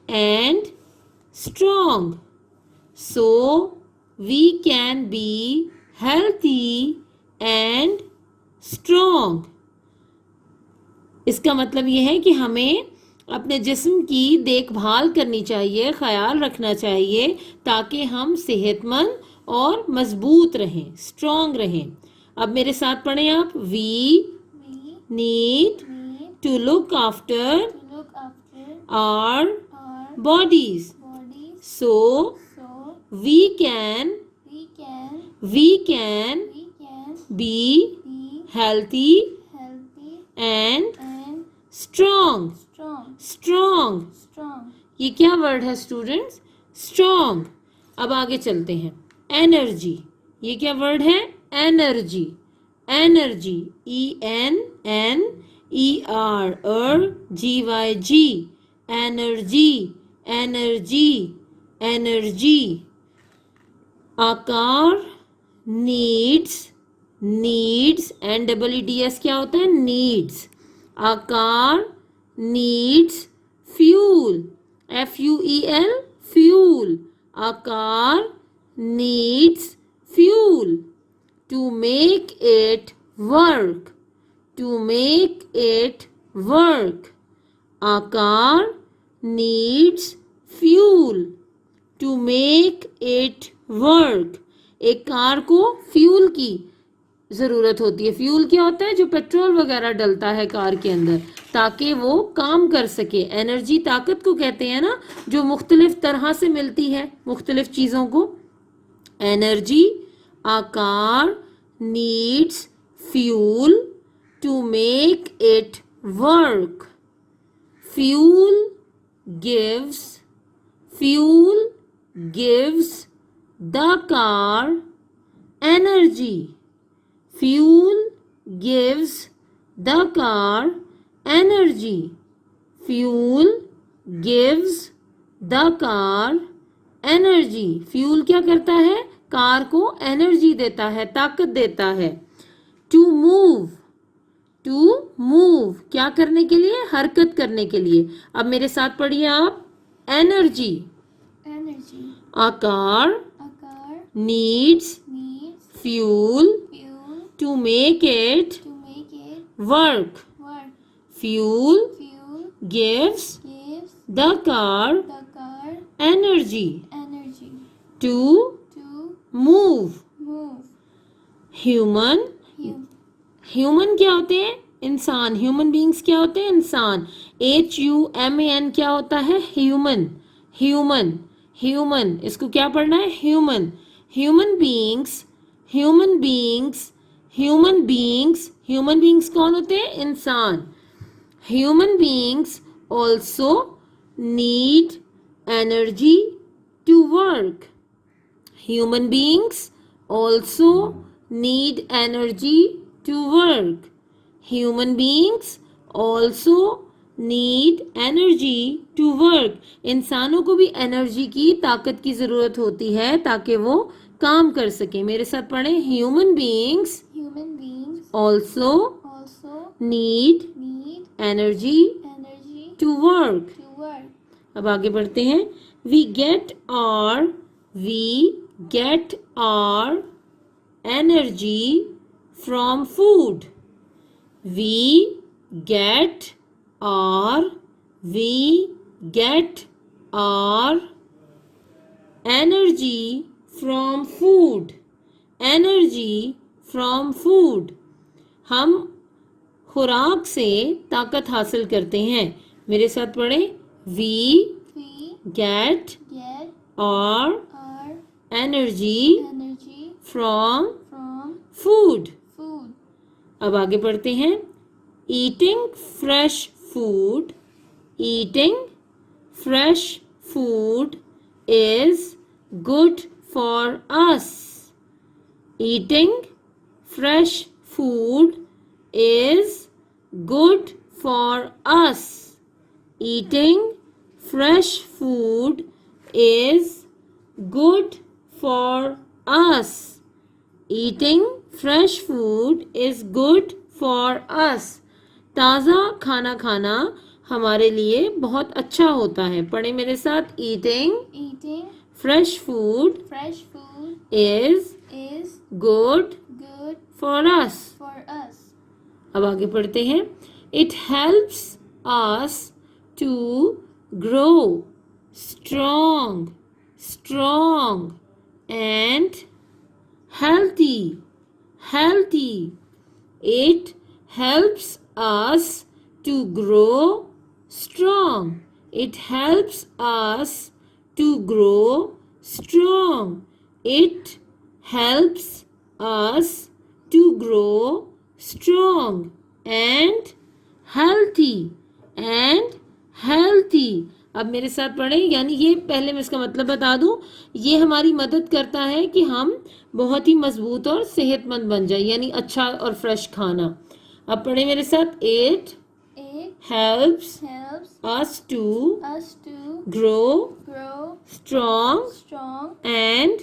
and strong, so we can be healthy and strong. इसका मतलब यह है कि हमें अपने जिस्म की देखभाल करनी चाहिए, ख्याल रखना चाहिए, ताकि हम सेहतमंद और मजबूत रहें, स्ट्रॉन्ग रहें। अब मेरे साथ पढ़ें आप। We need to look after our bodies, so we can be healthy and strong. Strong, ये क्या वर्ड है स्टूडेंट्स? स्ट्रॉन्ग। अब आगे चलते हैं। एनर्जी, ये क्या वर्ड है? Energy, energy, ENNERGY, energy, energy, energy. A car, needs, needs, NEEDS क्या होता है? नीड्स। आकार needs fuel, FUEL, fuel. आकार needs fuel to make it work, to make it work. आकार needs fuel to make it work. एक car को fuel की ज़रूरत होती है। फ्यूल क्या होता है? जो पेट्रोल वगैरह डलता है कार के अंदर ताकि वो काम कर सके। एनर्जी ताकत को कहते हैं ना, जो मुख्तलिफ तरह से मिलती है मुख्तलिफ चीज़ों को। Energy, a car needs fuel to make it work. Fuel gives the car energy. Fuel gives the car energy. Fuel gives the car energy. Fuel क्या करता है? कार को एनर्जी देता है, ताकत देता है। To move, to move क्या करने के लिए? हरकत करने के लिए। अब मेरे साथ पढ़िए आप। एनर्जी, आकार needs fuel to make it work. Fuel gives the car energy to move. Human human क्या होते हैं? इंसान। ह्यूमन बींग्स क्या होते हैं? इंसान। HUMAN क्या होता है? ह्यूमन। ह्यूमन ह्यूमन इसको क्या पढ़ना है? Human. Human beings human beings human beings human beings कौन होते हैं? इंसान। Human beings also need energy to work. Human beings also need energy to work. Human beings also need energy to work. इंसानों को भी एनर्जी की, ताकत की जरूरत होती है ताकि वो काम कर सके। मेरे साथ पढ़ें। Human beings also need energy to work. अब आगे बढ़ते हैं। We get our energy from food. We get our energy from food. Energy from food. हम खुराक से ताकत हासिल करते हैं। मेरे साथ पढ़ें। We get our energy from food. अब आगे बढ़ते हैं। Eating fresh food is good for us. Eating fresh food is good for us. Eating fresh food is good for us. Eating fresh food is good for us. ताज़ा खाना खाना हमारे लिए बहुत अच्छा होता है। पढ़े मेरे साथ। Eating fresh food is good for us. अब आगे पढ़ते हैं। It helps us to grow strong and healthy. It helps us to grow strong. It helps us to grow strong. It helps us to grow strong and healthy. अब मेरे साथ पढ़ें। यानी ये पहले मैं इसका मतलब बता दूं, ये हमारी मदद करता है कि हम बहुत ही मजबूत और सेहतमंद बन जाए, यानी अच्छा और फ्रेश खाना। अब पढ़ें मेरे साथ। It helps us to grow strong and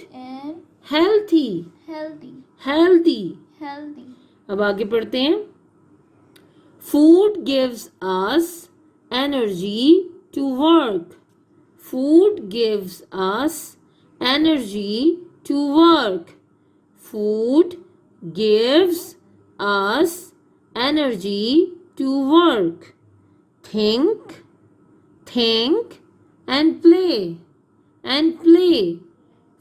healthy. अब आगे पढ़ते हैं। Food gives us energy to work. Food gives us energy to work. Food gives us energy to work. Think and play.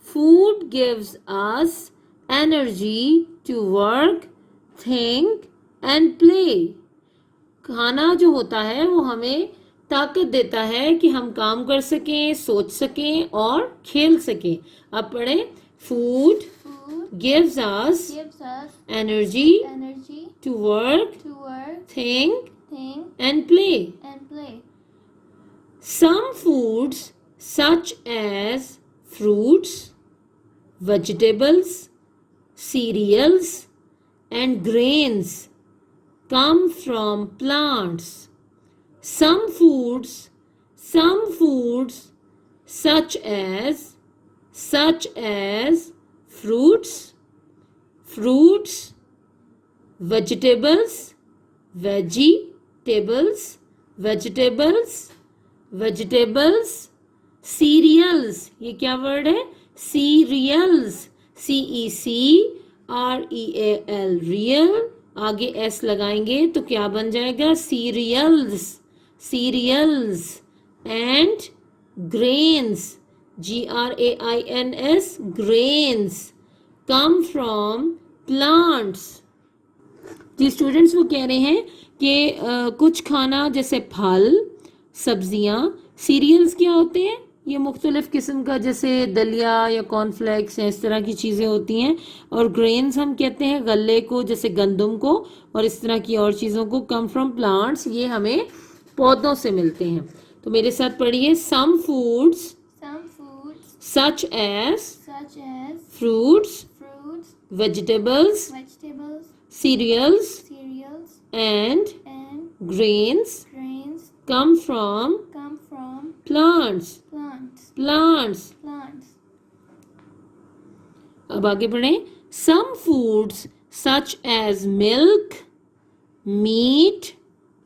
Food gives us energy to work, think and play. खाना जो होता है वो हमें ताकत देता है कि हम काम कर सकें, सोच सकें और खेल सकें। अब पढ़ें। Food gives us energy to work, think and play. Some foods such as fruits, vegetables, cereals and grains come from plants. Some foods such as fruits, vegetables, cereals, ये क्या वर्ड है? cereals, CECREAL, real, आगे S लगाएंगे तो क्या बन जाएगा? cereals and grains, GRAINS, grains come from plants. जी स्टूडेंट्स, वो कह रहे हैं कि कुछ खाना जैसे फल, सब्जियां, सीरियल्स क्या होते हैं? ये मुख्तलिफ किस्म का जैसे दलिया या कॉर्नफ्लेक्स या इस तरह की चीज़ें होती हैं। और ग्रेन्स हम कहते हैं गल्ले को, जैसे गंदम को, और इस तरह की और चीज़ों को। कम फ्रॉम प्लांट्स, ये हमें पौधों से मिलते हैं। तो मेरे साथ पढ़िए, some foods such as fruits, vegetables, cereals, and grains come from plants. अब आगे बढ़ें. Some foods such as milk, meat,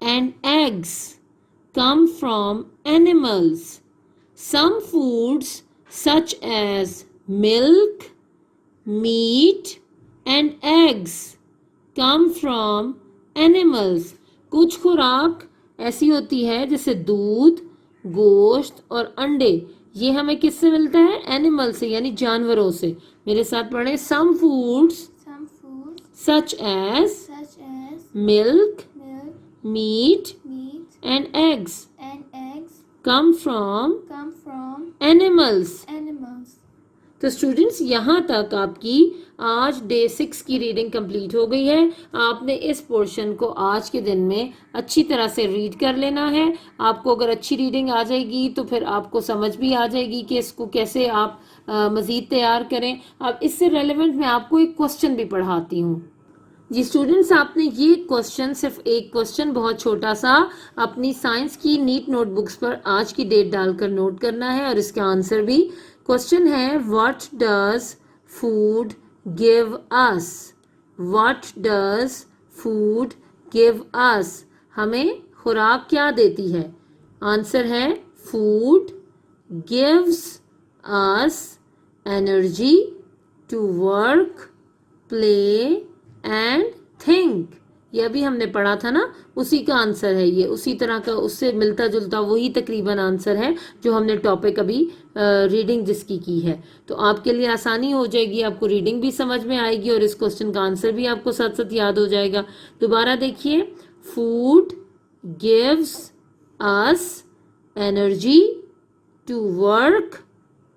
and eggs come from animals. Some foods such as milk, meat and eggs come from animals. कुछ खुराक ऐसी होती है जैसे दूध, गोश्त और अंडे, ये हमें किससे मिलता है? एनिमल से, यानी जानवरों से. मेरे साथ पढ़ें. Some foods such as milk, meat and eggs come from animals. तो स्टूडेंट्स, यहाँ तक आपकी आज डे 6 की रीडिंग कंप्लीट हो गई है. आपने इस पोर्शन को आज के दिन में अच्छी तरह से रीड कर लेना है. आपको अगर अच्छी रीडिंग आ जाएगी तो फिर आपको समझ भी आ जाएगी कि इसको कैसे आप मज़ीद तैयार करें. अब इससे रेलेवेंट मैं आपको एक क्वेश्चन भी पढ़ाती हूँ. जी स्टूडेंट्स, आपने ये क्वेश्चन, सिर्फ एक क्वेश्चन बहुत छोटा सा, अपनी साइंस की नीट नोटबुक्स पर आज की डेट डालकर नोट करना है और इसका आंसर भी. क्वेश्चन है, what does food give us? What does food give us? हमें खुराक क्या देती है? आंसर है, food gives us energy to work, play and think. ये अभी हमने पढ़ा था ना, उसी का आंसर है ये. उसी तरह का, उससे मिलता जुलता वही तकरीबन आंसर है जो हमने टॉपिक अभी रीडिंग जिसकी की है. तो आपके लिए आसानी हो जाएगी, आपको रीडिंग भी समझ में आएगी और इस क्वेश्चन का आंसर भी आपको साथ साथ याद हो जाएगा. दोबारा देखिए, food gives us energy to work,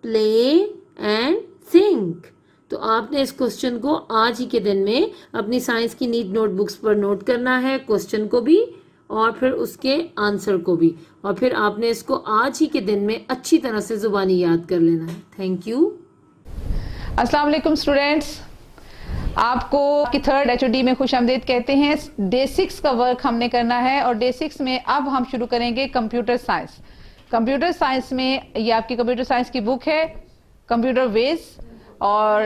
play and think. तो आपने इस क्वेश्चन को आज ही के दिन में अपनी साइंस की नीट नोटबुक्स पर नोट करना है, क्वेश्चन को भी और फिर उसके आंसर को भी, और फिर आपने इसको आज ही के दिन में अच्छी तरह से जुबानी याद कर लेना है. Thank you. अस्सलाम वालेकुम स्टूडेंट्स, आपको की थर्ड HOD में खुशामदीद कहते हैं. डे 6 का वर्क हमने करना है और डे 6 में अब हम शुरू करेंगे कंप्यूटर साइंस. कंप्यूटर साइंस में ये आपकी कंप्यूटर साइंस की बुक है, कंप्यूटर वेज, और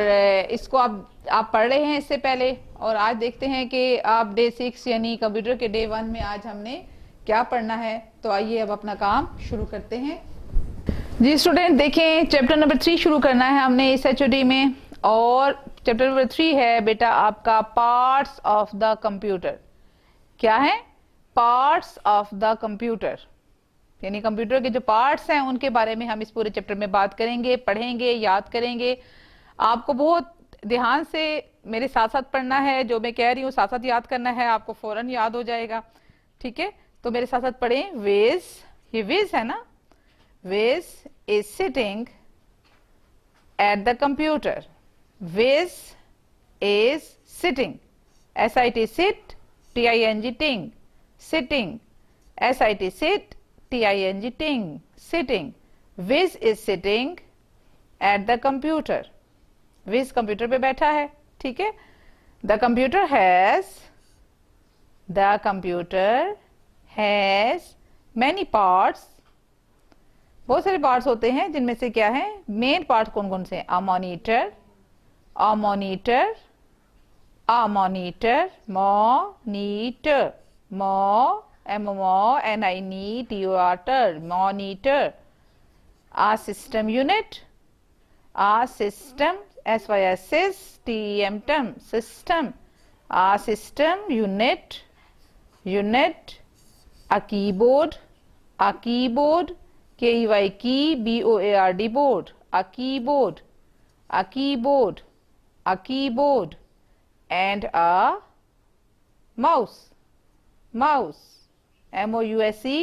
इसको आप पढ़ रहे हैं इससे पहले. और आज देखते हैं कि आप डे 6 यानी कंप्यूटर के डे 1 में आज हमने क्या पढ़ना है. तो आइए अब अपना काम शुरू करते हैं. जी स्टूडेंट, देखें, चैप्टर नंबर 3 शुरू करना है हमने इस HOD में. और चैप्टर नंबर 3 है बेटा आपका पार्ट्स ऑफ द कंप्यूटर. क्या है? पार्ट्स ऑफ द कंप्यूटर, यानी कंप्यूटर के जो पार्ट्स हैं उनके बारे में हम इस पूरे चैप्टर में बात करेंगे, पढ़ेंगे, याद करेंगे. आपको बहुत ध्यान से मेरे साथ साथ पढ़ना है, जो मैं कह रही हूँ साथ साथ याद करना है, आपको फौरन याद हो जाएगा. ठीक है, तो मेरे साथ साथ पढ़ें. वेज, ये वेज है ना, वेज is sitting at the computer. वेज is sitting, SIT sit, TING ting, sitting, SIT sit, TING ting, sitting. विज is sitting at the computer. विज कंप्यूटर पे बैठा है. ठीक है. The computer has many parts. बहुत सारे पार्ट्स होते हैं, जिनमें से क्या है, मेन पार्ट कौन कौन से हैं? A monitor, a monitor, a monitor, monitor, MONITOR, monitor. A system unit, a system, SYSTEM, system. A system unit, unit. A keyboard, a keyboard, KEY key, BOARD board. A keyboard, a keyboard, a keyboard. And a mouse, mouse, M-O-U-S-E,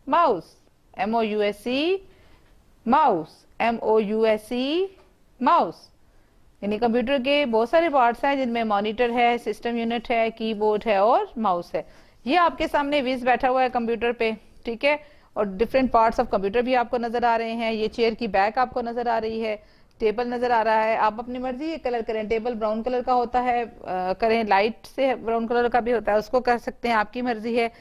mouse, M-O-U-S-E, mouse, M-O-U-S-E, mouse। यानी computer के बहुत सारे parts हैं जिनमें monitor है, system unit है, keyboard है और माउस है। ये आपके सामने विज बैठा हुआ है कंप्यूटर पे, ठीक है, और डिफरेंट पार्ट्स ऑफ कंप्यूटर भी आपको नजर आ रहे हैं। ये चेयर की बैक आपको नजर आ रही है, टेबल नजर आ रहा है। आप अपनी मर्जी ये कलर करें, टेबल ब्राउन कलर का होता है, करें लाइट से ब्राउन कलर का भी होता है, उसको कर सकते हैं, आपकी मर्जी है।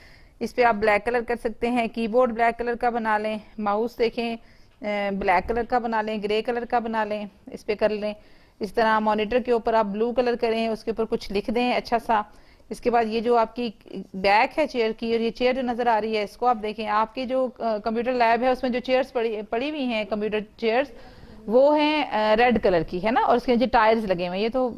इस पे आप ब्लैक कलर कर सकते हैं, कीबोर्ड ब्लैक कलर का बना लें, माउस देखें ब्लैक कलर का बना लें, ग्रे कलर का बना लें, इस पे कर लें। इस तरह मॉनिटर के ऊपर आप ब्लू कलर करें, उसके ऊपर कुछ लिख दें अच्छा सा। इसके बाद ये जो आपकी बैक है चेयर की, और ये चेयर जो नजर आ रही है इसको आप देखें। आपकी जो कंप्यूटर लैब है उसमें जो चेयर्स पड़ी हुई हैं, कंप्यूटर चेयर्स, वो हैं रेड कलर की, है ना, और उसके जो टायर्स लगे हुए हैं, ये तो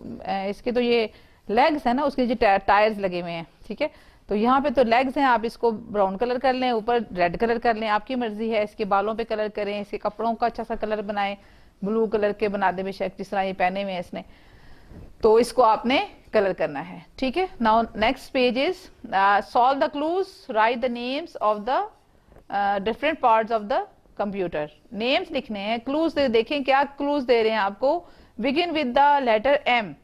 इसके तो ये लेग्स है ना, उसके जो टायर्स लगे हुए हैं, ठीक है। तो यहाँ पे तो लेग्स हैं, आप इसको ब्राउन कलर कर लें, ऊपर रेड कलर कर लें, आपकी मर्जी है। इसके बालों पे कलर करें, इसके कपड़ों का अच्छा सा कलर बनाएं, ब्लू कलर के बना दे बेशक, जिस तरह ये पहने हुए हैं इसने, तो इसको आपने कलर करना है, ठीक है। Now next page is solve the clues, right the names of the different parts of the computer. Names लिखने हैं, क्लूज देखें क्या क्लूज दे रहे हैं आपको। Begin with the letter M.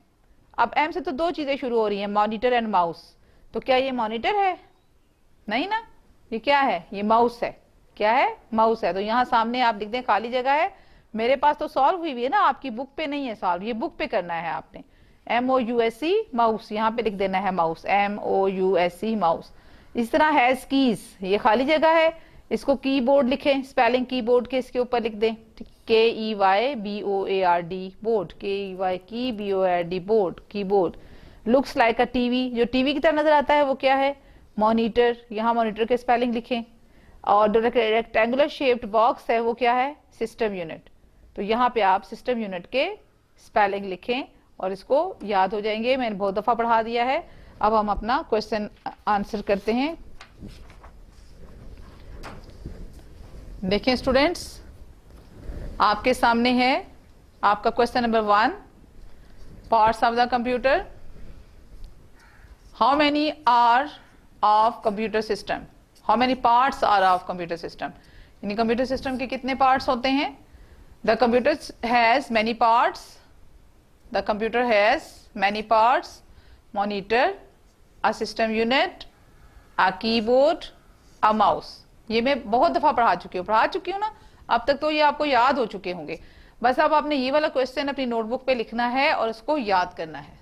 अब एम से तो दो चीजें शुरू हो रही हैं, मॉनिटर एंड माउस। तो क्या ये मॉनिटर है? नहीं ना, ये क्या है? ये माउस है। क्या है? माउस है। तो यहाँ सामने आप लिख दें, खाली जगह है। मेरे पास तो सॉल्व हुई हुई है ना, आपकी बुक पे नहीं है सॉल्व, ये बुक पे करना है आपने। M-O-U-S-E माउस, यहाँ पे लिख देना है माउस, M-O-U-S-E माउस। इस तरह हैज कीज, ये खाली जगह है, इसको कीबोर्ड लिखें, स्पेलिंग कीबोर्ड के इसके ऊपर लिख दें, K-E-Y-B-O-A-R-D बोर्ड, K-E-Y की B-O-A-R-D board, keyboard. Looks like a TV, जो टीवी की तरह नजर आता है वो क्या है? मॉनिटर, यहाँ मॉनिटर के स्पेलिंग लिखें। और जो रेक्टेंगुलर शेप्ड बॉक्स है वो क्या है? System unit. तो यहाँ पे आप सिस्टम यूनिट के स्पेलिंग लिखें और इसको याद हो जाएंगे। मैंने बहुत दफा पढ़ा दिया है। अब हम अपना क्वेश्चन आंसर करते हैं। देखें स्टूडेंट्स, आपके सामने है आपका question number 1, parts of the computer. How many are of computer system? How many parts are of computer system? यानी कंप्यूटर सिस्टम के कितने पार्ट्स होते हैं? The computer has many parts, the computer has many parts, monitor, a system unit, a keyboard, a mouse. ये मैं बहुत दफा पढ़ा चुकी हूँ ना, अब तक तो ये आपको याद हो चुके होंगे। बस अब आपने ये वाला क्वेश्चन अपनी नोटबुक पे लिखना है और इसको याद करना है।